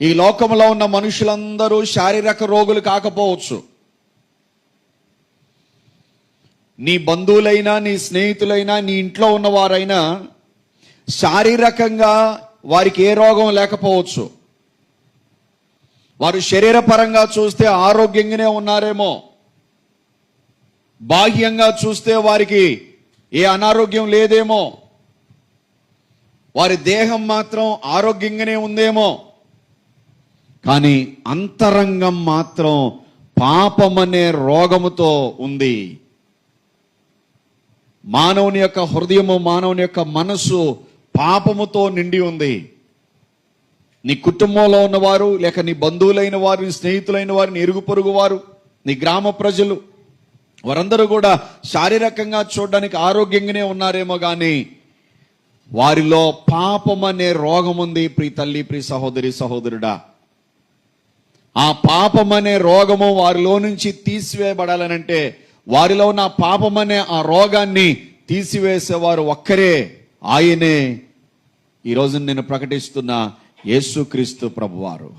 ఈ లోకంలో ఉన్న మనుషులందరూ శారీరక రోగులు కాకపోవచ్చు. నీ బంధువులైనా, నీ స్నేహితులైనా, నీ ఇంట్లో ఉన్నవారైనా శారీరకంగా వారికి ఏ రోగం లేకపోవచ్చు. వారు శరీరపరంగా చూస్తే ఆరోగ్యంగానే ఉన్నారేమో, బాహ్యంగా చూస్తే వారికి ఏ అనారోగ్యం లేదేమో, వారి దేహం మాత్రం ఆరోగ్యంగానే ఉందేమో, కానీ అంతరంగం మాత్రం పాపమనే రోగముతో ఉంది. మానవుని యొక్క హృదయము, మానవుని యొక్క మనస్సు పాపముతో నిండి ఉంది. నీ కుటుంబంలో ఉన్నవారు, లేక నీ బంధువులైన వారు, నీ స్నేహితులైన వారు, నీ ఇరుగు పొరుగు వారు, నీ గ్రామ ప్రజలు, వారందరూ కూడా శారీరకంగా చూడడానికి ఆరోగ్యంగానే ఉన్నారేమో, కానీ వారిలో పాపం అనే రోగం ఉంది. ప్రియ తల్లి, ప్రియ సహోదరి, సహోదరుడా, ఆ పాపం అనే రోగము వారిలో నుంచి తీసివేయబడాలనంటే, వారిలో ఉన్న పాపం అనే ఆ రోగాన్ని తీసివేసేవారు ఒక్కరే, ఆయనే ఈరోజు నేను ప్రకటిస్తున్న యేసుక్రీస్తు ప్రభువారు.